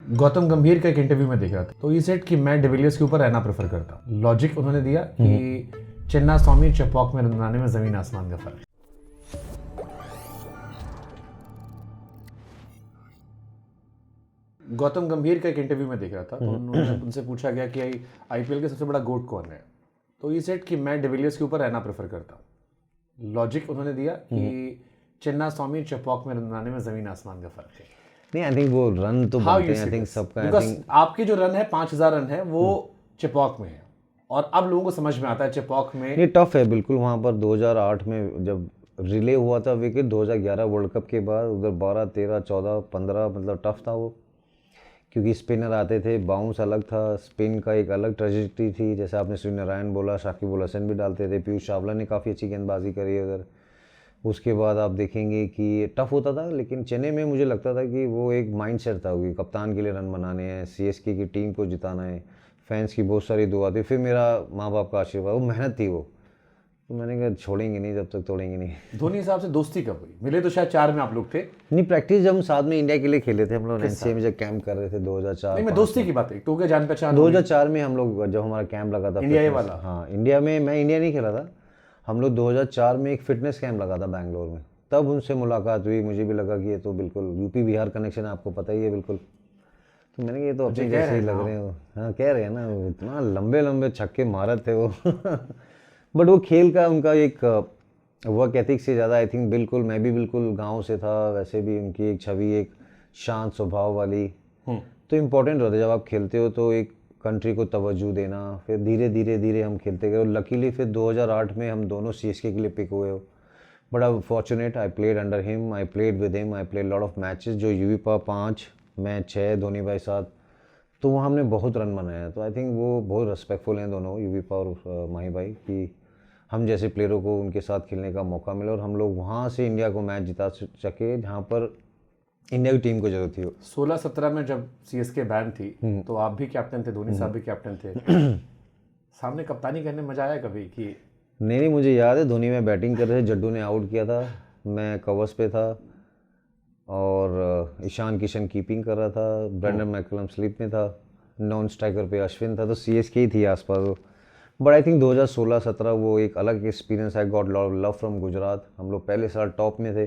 गौतम गंभीर का एक इंटरव्यू में देख रहा था, तो ये सेट कि मैं डिविलियर्स के ऊपर रहना प्रेफर करता। लॉजिक उन्होंने दिया कि चिन्ना स्वामी चेपॉक में रन बनाने में जमीन आसमान का फर्क। गौतम गंभीर का एक इंटरव्यू में देख रहा था, तो उनसे पूछा गया कि आईपीएल का सबसे बड़ा गोट कौन है, तो ये सेट कि मैं डिविलियर्स के ऊपर रहना प्रेफर करता। लॉजिक उन्होंने दिया कि चिन्ना स्वामी चेपॉक में रन बनाने में जमीन आसमान का फर्क है। नहीं, आई थिंक वो रन तो बनते हैं, आई थिंक सबका, आई थिंक आपके जो रन है 5000 रन है वो चेपॉक में है, और अब लोगों को समझ में आता है चेपॉक में ये टफ है बिल्कुल। वहाँ पर 2008 में जब रिले हुआ था विकेट, 2011 वर्ल्ड कप के बाद उधर 12, 13, 14, 15 मतलब टफ था वो, क्योंकि स्पिनर आते थे, बाउंस अलग था, स्पिन का एक अलग ट्रेजेक्टरी थी। जैसे आपने सूर्यनारायण बोला, शाकिब अल हसन भी डालते थे, पीयूष चावला ने काफ़ी अच्छी गेंदबाजी करी अगर। उसके बाद आप देखेंगे कि टफ होता था, लेकिन चेन्नई में मुझे लगता था कि वो एक माइंड सेट था कि कप्तान के लिए रन बनाने हैं, सीएसके की टीम को जिताना है, फैंस की बहुत सारी दुआ थी, फिर मेरा माँ बाप का आशीर्वाद, वो मेहनत थी वो, तो मैंने कहा छोड़ेंगे नहीं जब तक तोड़ेंगे नहीं। धोनी हिसाब से दोस्ती कब हुई? मिले तो शायद 4 में आप लोग थे। नहीं, प्रैक्टिस जब हम साथ में इंडिया के लिए खेले थे, हम लोग एनसीए में जब कैंप कर रहे थे 2004। नहीं, मैं दोस्ती की बात है, तो क्या जान पहचान 2004 में हम लोग जब हमारा कैंप लगा था इंडिया fitness- वाला? हाँ, इंडिया में, मैं इंडिया नहीं खेला था, हम लोग 2004 में एक फिटनेस कैंप लगा था बैंगलोर में, तब उनसे मुलाकात हुई। मुझे भी लगा कि ये तो बिल्कुल यूपी बिहार कनेक्शन है, आपको पता ही है बिल्कुल। तो मैंने कहा ये तो अपने जैसे ही लग रहे हो। हाँ, कह रहे हैं ना, वो इतना लंबे लंबे छक्के मारे थे वो बट वो खेल का उनका एक वर्क एथिक्स से ज़्यादा आई थिंक, बिल्कुल मैं भी बिल्कुल गांव से था, वैसे भी उनकी एक छवि एक शांत स्वभाव वाली, तो इम्पोर्टेंट होता है जब आप खेलते हो तो एक कंट्री को तवज्जो देना। फिर धीरे धीरे धीरे हम खेलते गए, और लकीली फिर 2008 में हम दोनों सीएसके के लिए पिक हुए हो। But I fortunate, I played under him, I played with him, I played lot of matches, जो यूवीपा 5, मैं 6, धोनी भाई 7, तो वहाँ हमने बहुत रन बनाया। तो आई थिंक वो बहुत रिस्पेक्टफुल हैं दोनों, यूवीपा और माही भाई, कि हम जैसे प्लेयरों को उनके साथ खेलने का मौका मिला, और हम लोग वहाँ से इंडिया को मैच जिता सके जहाँ पर इंडिया की टीम को जरूरत थी। 16-17 में जब सीएसके बैन थी तो आप भी कैप्टन थे, धोनी साहब भी कैप्टन थे। सामने कप्तानी करने मजा आया कभी कि? नहीं, मुझे याद है धोनी में बैटिंग कर रहे थे, जड्डू ने आउट किया था, मैं कवर्स पे था, और ईशान किशन कीपिंग कर रहा था, ब्रेंडन मैकलम स्लिप में था, नॉन स्ट्राइकर पे अश्विन था, तो सीएसके ही थी आसपास। बट आई थिंक 2016-17 वो एक अलग एक्सपीरियंस है। गॉट लव फ्रॉम गुजरात, हम लोग पहले साल टॉप में थे,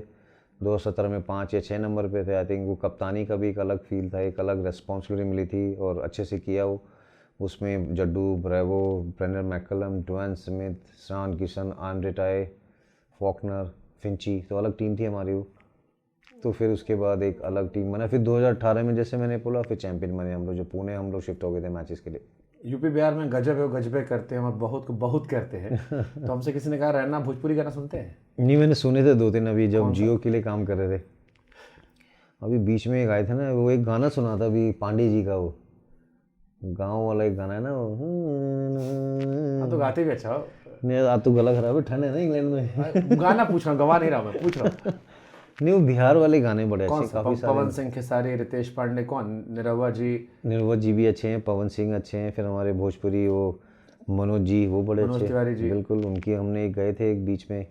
2017 में 5 या 6 नंबर पे थे। आई थिंक वो कप्तानी का भी एक अलग फील था, एक अलग रिस्पॉन्सिबिलिटी मिली थी, और अच्छे से किया वो। उसमें Jaddu, Bravo, Brendon McCullum, Dwayne Smith, Ishan Kishan, Andrew Tye, Faulkner, Finchy, तो अलग टीम थी हमारी वो। तो फिर उसके बाद एक अलग टीम बना, फिर 2018 में जैसे मैंने बोला, फिर चैंपियन बने हम लोग, जो पुणे हम लोग शिफ्ट हो गए थे मैचेस के लिए। यूपी बिहार में गजब है, गजबे करते हैं और बहुत को बहुत करते हैं। तो हमसे किसी ने कहा रहना भोजपुरी गाना सुनते हैं? नहीं, मैंने सुने थे 2-3 अभी, जब जियो के लिए काम कर रहे थे। अभी बीच में एक आए थे ना, वो एक गाना सुना था अभी पांडे जी का, वो गाँव वाला एक गाना है ना वो। तो गाते भी अच्छा हो। नहीं, आज तो गला खराब है, ठंड है ना इंग्लैंड में। गाना पूछ रहा हूँ, गवा नहीं रहा मैं, पूछ रहा हूँ। नहीं, वो बिहार वाले गाने बड़े अच्छे, काफी सारे। पवन सिंह खेसारी, रितेश पांडे, कौन, निरवा जी भी अच्छे हैं, पवन सिंह अच्छे हैं, फिर हमारे भोजपुरी वो मनोज जी, वो बड़े अच्छे तिवारी बिल्कुल। उनकी हमने एक गए थे एक बीच में,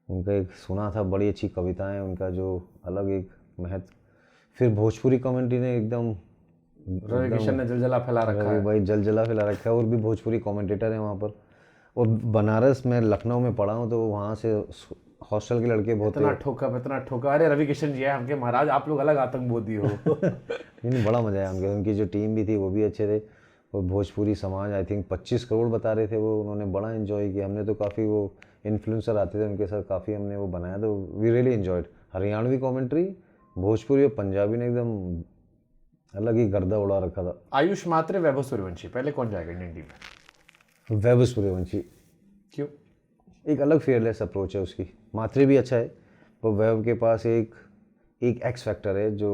उनका एक सुना था, बड़ी अच्छी कविताएं, उनका जो अलग एक महत्व। फिर भोजपुरी कमेंट्री ने एकदम, रवि किशन ने जलजला फैला रखा है भाई जलजला फैला रखा है, और भी भोजपुरी कमेंटेटर हैं वहाँ पर। और बनारस में, लखनऊ में पढ़ा हूँ, तो वहाँ से हॉस्टल के लड़के बहुत इतना ठोका। अरे रवि किशन जी है हमके महाराज, आप लोग अलग आतंकवादी हो। नहीं, बड़ा मजा आया उनके, उनकी जो टीम भी थी वो भी अच्छे थे, और भोजपुरी समाज आई थिंक 25 करोड़ बता रहे थे वो, उन्होंने बड़ा एंजॉय किया। हमने तो काफ़ी, वो इन्फ्लुएंसर आते थे उनके साथ, काफ़ी हमने वो बनाया, तो we really enjoyed. Haryanvi commentary, Bhojpuri और पंजाबी ने एकदम अलग ही गर्दा उड़ा रखा था। आयुष मात्रे, वैभव सूर्यवंशी, पहले कौन जाएगा इंडियन टीम में? वैभव सूर्यवंशी। क्यों? एक अलग फेयरलेस अप्रोच है उसकी। मात्रे भी अच्छा है, पर वैभव के पास एक एक्स फैक्टर है जो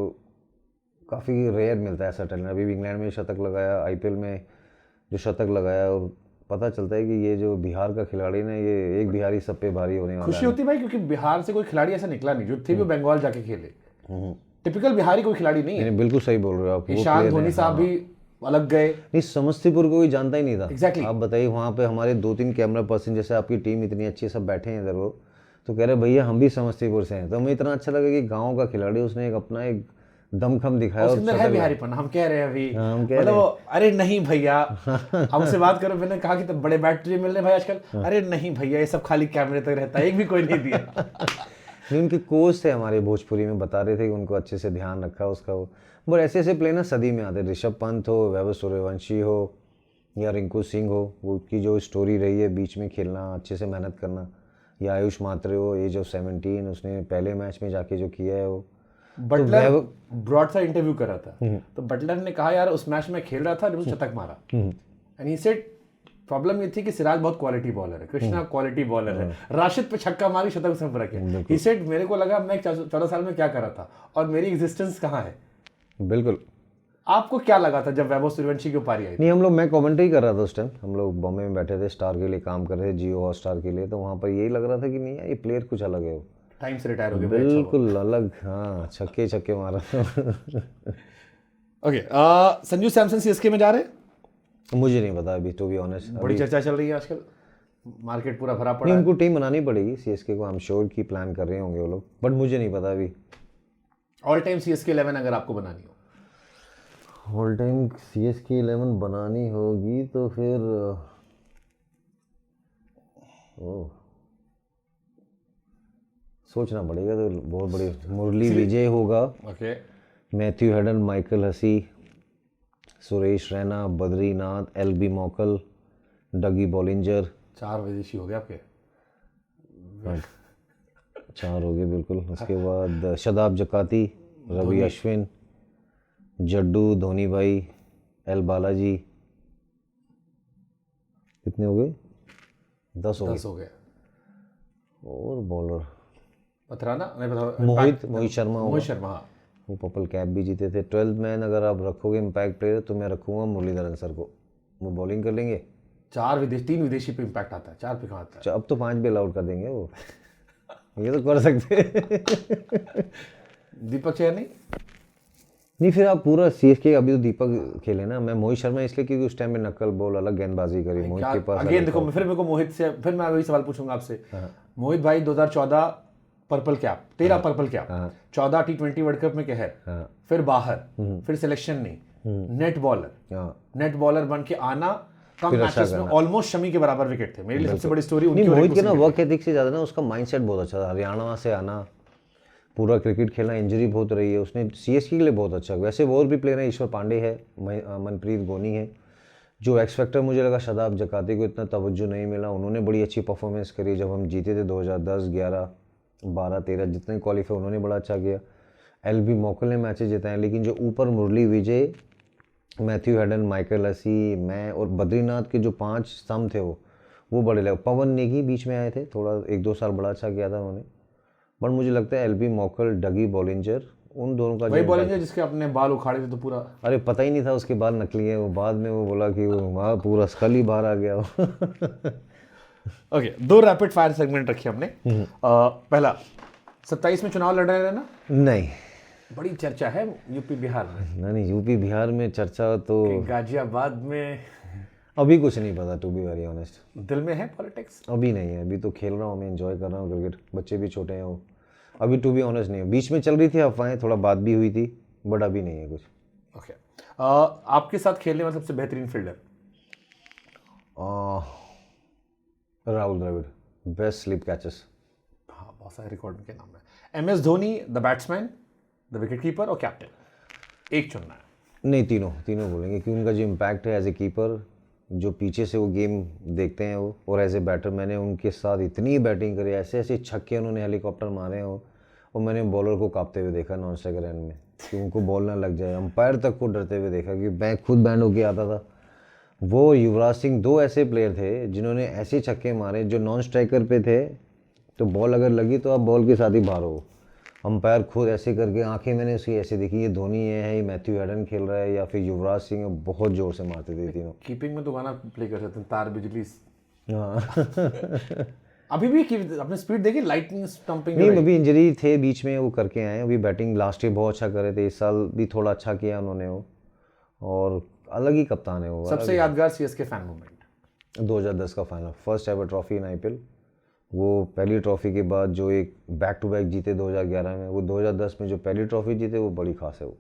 काफ़ी रेयर मिलता है ऐसा टैलेंट। अभी भी इंग्लैंड में शतक लगाया, आईपीएल में जो शतक लगाया, और पता चलता है कि ये जो बिहार का खिलाड़ी ना, ये एक बिहारी सब पे भारी होने वाला है। खुशी होती भाई, क्योंकि बिहार से कोई खिलाड़ी ऐसा निकला नहीं, जो थे भी बंगाल जाके खेले। टिपिकल बिहारी कोई खिलाड़ी नहीं है। बिल्कुल सही बोल रहे हो आप। ईशान धोनी साहब भी अलग गए। नहीं, समस्तीपुर को कोई जानता ही नहीं था। Exactly. आप बताइए, वहाँ पे हमारे 2-3 कैमरा पर्सन, जैसे आपकी टीम इतनी अच्छी सब बैठे हैं इधर, वो तो कह रहे भैया हम भी समस्तीपुर से हैं। तो हमें इतना अच्छा लगा कि गाँव का खिलाड़ी, उसने एक अपना एक दमखम दिखाया उसके और अंदर है शतक लगा। बिहारीपन, हम कह रहे हैं अभी, हाँ, हम कह मतलब अरे नहीं भैया हमसे बात करो, मैंने कहा कि तो बड़े बैटरी मिल रहे भाई आजकल, हाँ। अरे नहीं भैया ये सब खाली कैमरे तक रहता है, एक भी कोई नहीं दिया। नहीं, उनके कोच थे हमारे भोजपुरी में, बता रहे थे कि उनको अच्छे से ध्यान रखा उसका वो। बट ऐसे ऐसे प्ले ना सदी में आते, ऋषभ पंत हो, वैभव सूर्यवंशी हो या रिंकू सिंह हो, वो उसकी जो स्टोरी रही है बीच में खेलना, अच्छे से मेहनत करना, या आयुष मात्रे हो, एज ऑफ 17, उसने पहले मैच में जाके जो किया है वो। बटलर ब्रॉड सा इंटरव्यू कर रहा था, तो बटलर ने कहा यार उस मैच में खेल रहा था जब उसने शतक मारा, एंड ही सेड प्रॉब्लम ये थी कि सिराज बहुत क्वालिटी बॉलर है, कृष्णा क्वालिटी बॉलर है, राशिद पे छक्का मारी, शतक से फर्क है। ही सेड मेरे को लगा मैं 14 साल में क्या कर रहा था और मेरी एग्जिस्टेंस कहाँ है। बिल्कुल। आपको क्या लगा था जब वैभव सूर्यवंशी की पारी आई? नहीं, मैं कमेंट्री कर रहा था उस टाइम, हम लोग बॉम्बे में बैठे थे, स्टार के लिए काम कर रहे थे, जियो हॉटस्टार के लिए, तो वहाँ पर यही लग रहा था कि नहीं यार ये प्लेयर कुछ अलग है वो, टाइम से रिटायर हो गए। बिल्कुल अलग। हाँ, छक्के छक्के मारा। ओके, संजू सैमसन सीएसके में जा रहे हैं? मुझे नहीं पता अभी, टू बी ऑनेस्ट। बड़ी चर्चा चल रही है आजकल, मार्केट पूरा भरा पड़ा नहीं, है। उनको टीम बनानी पड़ेगी सीएसके को, आई एम श्योर की प्लान कर रहे होंगे वो लोग, बट मुझे नहीं पता अभी। ऑल टाइम सीएसके 11 अगर आपको बनानी हो? ऑल टाइम सीएसके 11 बनानी होगी तो फिर सोचना पड़ेगा, तो बहुत बड़ी मुरली विजय होगा, okay, Matthew Hayden, Michael Hussey, Suresh Raina, Badrinath, Albie Morkel, Dougie Bollinger. 4 विदेशी हो गए आपके। 4 हो गए बिल्कुल। उसके बाद शदाब जकाती, रवि अश्विन, जड्डू, धोनी भाई, एल बालाजी। कितने हो गए? 10 हो गए। 10 हो गए। और बॉलर पथराना नहीं पता, मोहित शर्मा होगा। मोहित शर्मा, हाँ। वो पर्पल कैप भी जीते थे। 12th मैन अगर आप रखोगे इम्पैक्ट प्लेयर तो मैं रखूँगा मुरलीधरन सर को, वो बॉलिंग कर लेंगे। 3 विदेशी पे इम्पैक्ट आता है, 4 पे कहाँ आता है? अब तो 5 भी अलाउड कर देंगे वो। ये तो कर सकते। दीपक चहर नहीं? नहीं, फिर आप पूरा सीएसके, अभी तो दीपक खेले ना। मैं मोहित शर्मा इसलिए क्योंकि उस टाइम में नक्कल बॉल अलग गेंदबाजी करी मोहित के पास। अगेन देखो, फिर मेरे को मोहित से, फिर मैं वही सवाल पूछूंगा आपसे। मोहित भाई 2014 purple cap, 13 purple cap, 14 T20 world cup में कहर, फिर बाहर, फिर सिलेक्शन नहीं, नेट बॉलर बन के आना, कम मैचेस में ऑलमोस्ट शमी के बराबर विकेट थे। मेरे लिए सबसे बड़ी स्टोरी उनकी। मोहित के ना वर्क एथिक से ज्यादा ना उसका माइंडसेट बहुत अच्छा था। हरियाणा से आना, पूरा क्रिकेट खेलना, इंजरी बहुत रही है, उसने सीएसके के लिए बहुत अच्छा। वैसे और भी प्लेयर हैं, ईश्वर पांडे है, मनप्रीत गोनी है। जो एक्स फैक्टर मुझे लगा शदाब जकाती को इतना तवज्जो नहीं मिला, उन्होंने बड़ी अच्छी परफॉर्मेंस करी। जब हम जीते थे 2010, 11, 12, 13 जितने क्वालिफाई उन्होंने बड़ा अच्छा किया। एलबी मॉकल ने मैचेस जिताए, लेकिन जो ऊपर Murali Vijay, Matthew Hayden, Michael हसी, मैं और बद्रीनाथ के जो 5 स्तंभ थे वो बड़े लगे। पवन नेगी बीच में आए थे, थोड़ा 1-2 साल बड़ा अच्छा किया था उन्होंने। बट मुझे लगता है एलबी मॉकल, डगी बॉलिंजर, उन दोनों का वही बॉलिंजर जिसके अपने बाल उखाड़े थे तो पूरा। अरे पता ही नहीं था उसके बाल नकली है। वो बाद में वो बोला कि वो वहाँ पूरा स्कल ही बाहर आ गया। ओके, 2 रैपिड फायर सेगमेंट रखे हमने। पहला, 27 में चुनाव लड़ रहे हैं ना? नहीं, बड़ी चर्चा है यूपी बिहार में। नहीं, यूपी बिहार में चर्चा तो गाजियाबाद में अभी कुछ नहीं पता, टू बी वेरी ऑनेस्ट। दिल में है पॉलिटिक्स? अभी नहीं है, अभी तो खेल रहा हूँ मैं, एंजॉय कर रहा हूँ क्रिकेट, बच्चे भी छोटे हैं वो। अभी टू बी ऑनेस्ट नहीं है। बीच में चल रही थी अफवाहें, थोड़ा बात भी हुई थी, बट अभी नहीं है कुछ। ओके, आपके साथ खेलने वाला सबसे बेहतरीन fielder? Rahul Dravid, best slip catches. हाँ, बहुत सारे रिकॉर्ड के नाम है। MS Dhoni, the batsman, the wicket keeper और कैप्टन, एक चुनना है। नहीं, तीनों बोलेंगे, क्योंकि उनका जो इम्पैक्ट है एज ए कीपर, जो पीछे से वो गेम देखते हैं वो, और एज ए बैटर मैंने उनके साथ इतनी बैटिंग करी, ऐसे ऐसे छक्के उन्होंने हेलीकॉप्टर मारे हैं और मैंने बॉलर को कांपते हुए देखा नॉन स्ट्राइकर एंड में कि उनको बॉल ना लग जाए। अंपायर तक को डरते हुए देखा कि मैं खुद बैंड होके आता था। वो युवराज सिंह, 2 ऐसे प्लेयर थे जिन्होंने ऐसे छक्के मारे जो नॉन स्ट्राइकर पे थे, तो बॉल अगर लगी तो आप बॉल के साथ ही बाहर हो। अंपायर खुद ऐसे करके आंखें मैंने उसकी ऐसे देखी, ये धोनी है, ये मैथ्यू हेडन खेल रहा है या फिर युवराज सिंह है, बहुत जोर से मारते थे तीनों। कीपिंग में तो गाना प्ले कर सकते हैं, तार बिजली। हाँ। अभी भी अपने स्पीड देखी, लाइटनिंग स्टंपिंग। नहीं, अभी इंजरी थे बीच में, वो करके आए। अभी बैटिंग लास्ट ईयर बहुत अच्छा कर रहे थे, इस साल भी थोड़ा अच्छा किया उन्होंने वो, और अलग ही कप्तान है वो। सबसे यादगार सीएसके फैन मोमेंट? 2010 का final, first ever trophy in IPL, वो पहली ट्रॉफी के बाद जो एक बैक टू बैक जीते 2011 में, वो 2010 में जो पहली ट्रॉफी जीते वो बड़ी खास है वो।